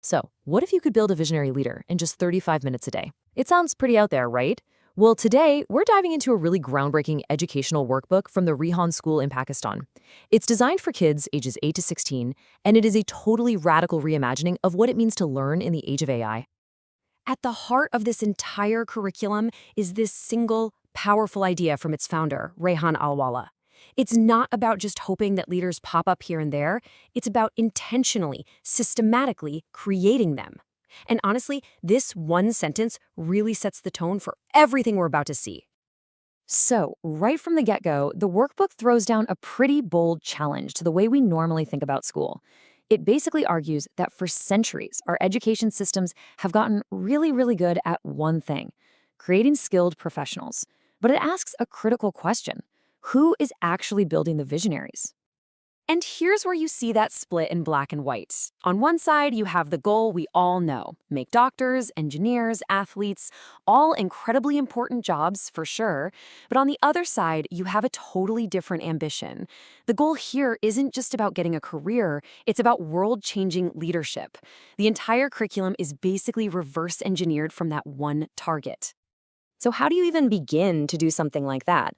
So, what if you could build a visionary leader in just 35 minutes a day? It sounds pretty out there, right? Well, today, we're diving into a really groundbreaking educational workbook from the Rehan School in Pakistan. It's designed for kids ages 8 to 16, and it is a totally radical reimagining of what it means to learn in the age of AI. At the heart of this entire curriculum is this single, powerful idea from its founder, Rehan Alwala. It's not about just hoping that leaders pop up here and there. It's about intentionally, systematically creating them. And honestly, this one sentence really sets the tone for everything we're about to see. So, right from the get-go, the workbook throws down a pretty bold challenge to the way we normally think about school. It basically argues that for centuries, our education systems have gotten really, really good at one thing, creating skilled professionals. But it asks a critical question. Who is actually building the visionaries? And here's where you see that split in black and white. On one side, you have the goal we all know: make doctors, engineers, athletes, all incredibly important jobs for sure. But on the other side, you have a totally different ambition. The goal here isn't just about getting a career, it's about world-changing leadership. The entire curriculum is basically reverse engineered from that one target. So, how do you even begin to do something like that?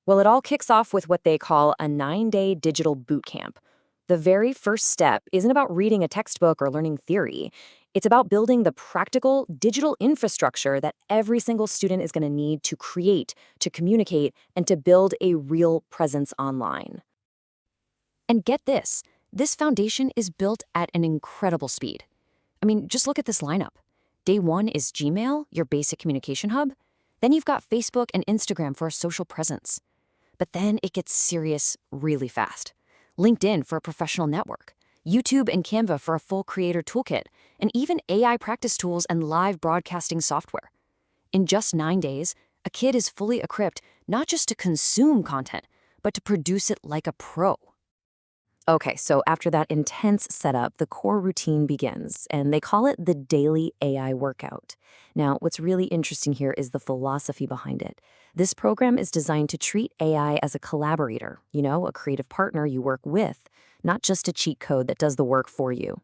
Well, it all kicks off with what they call a 9-day digital boot camp. The very first step isn't about reading a textbook or learning theory. It's about building the practical digital infrastructure that every single student is going to need to create, to communicate, and to build a real presence online. And get this foundation is built at an incredible speed. I mean, just look at this lineup. Day one is Gmail, your basic communication hub. Then you've got Facebook and Instagram for a social presence. But then it gets serious really fast. LinkedIn for a professional network, YouTube and Canva for a full creator toolkit, and even AI practice tools and live broadcasting software. In just 9 days, a kid is fully equipped not just to consume content, but to produce it like a pro. Okay, so after that intense setup, the core routine begins, and they call it the daily AI workout. Now, what's really interesting here is the philosophy behind it. This program is designed to treat AI as a collaborator, a creative partner you work with, not just a cheat code that does the work for you.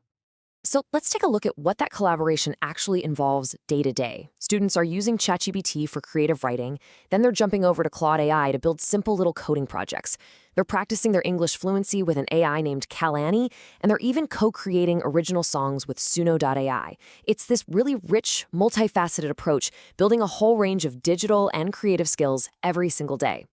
So let's take a look at what that collaboration actually involves day to day. Students are using ChatGPT for creative writing, then they're jumping over to Claude AI to build simple little coding projects. They're practicing their English fluency with an AI named Kalani, and they're even co-creating original songs with Suno.ai. It's this really rich, multifaceted approach, building a whole range of digital and creative skills every single day.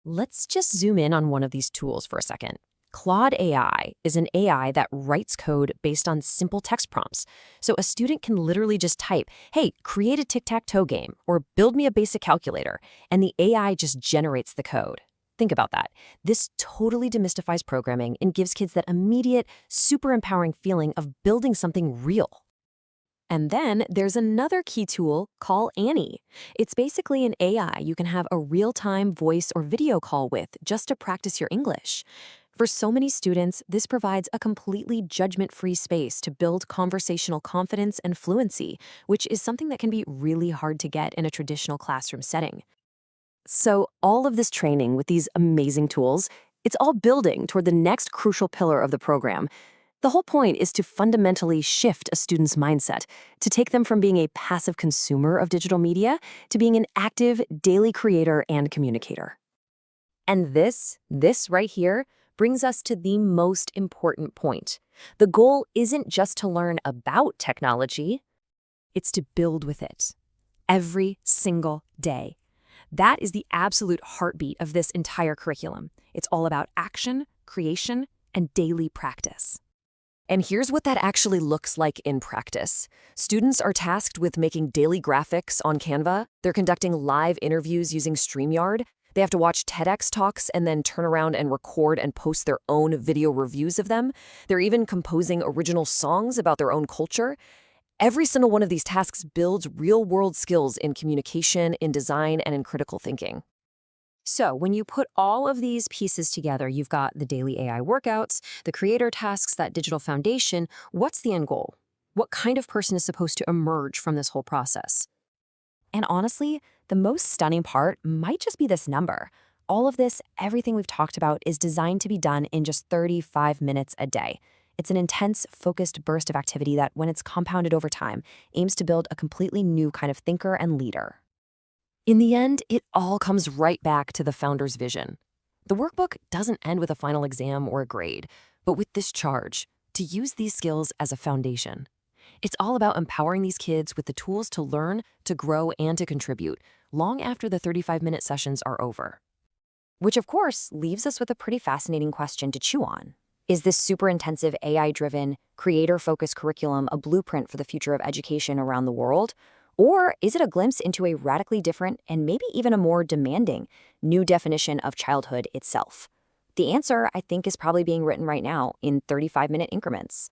Let's just zoom in on one of these tools for a second. Claude AI is an AI that writes code based on simple text prompts. So a student can literally just type, hey, create a tic-tac-toe game, or build me a basic calculator, and the AI just generates the code. Think about that. This totally demystifies programming and gives kids that immediate, super empowering feeling of building something real. And then there's another key tool called Annie. It's basically an AI you can have a real-time voice or video call with just to practice your English. For so many students, this provides a completely judgment-free space to build conversational confidence and fluency, which is something that can be really hard to get in a traditional classroom setting. So all of this training with these amazing tools, it's all building toward the next crucial pillar of the program. The whole point is to fundamentally shift a student's mindset, to take them from being a passive consumer of digital media to being an active daily creator and communicator. And this right here, brings us to the most important point. The goal isn't just to learn about technology, it's to build with it every single day. That is the absolute heartbeat of this entire curriculum. It's all about action, creation, and daily practice. And here's what that actually looks like in practice. Students are tasked with making daily graphics on Canva. They're conducting live interviews using StreamYard. They have to watch TEDx talks and then turn around and record and post their own video reviews of them. They're even composing original songs about their own culture. Every single one of these tasks builds real-world skills in communication, in design, and in critical thinking. So when you put all of these pieces together, you've got the daily AI workouts, the creator tasks, that digital foundation. What's the end goal? What kind of person is supposed to emerge from this whole process? And honestly, the most stunning part might just be this number. All of this, everything we've talked about, is designed to be done in just 35 minutes a day. It's an intense, focused burst of activity that, when it's compounded over time, aims to build a completely new kind of thinker and leader. In the end, it all comes right back to the founder's vision. The workbook doesn't end with a final exam or a grade, but with this charge to use these skills as a foundation. It's all about empowering these kids with the tools to learn, to grow, and to contribute long after the 35-minute sessions are over. Which, of course, leaves us with a pretty fascinating question to chew on. Is this super intensive AI-driven, creator-focused curriculum a blueprint for the future of education around the world? Or is it a glimpse into a radically different and maybe even a more demanding new definition of childhood itself? The answer, I think, is probably being written right now in 35-minute increments.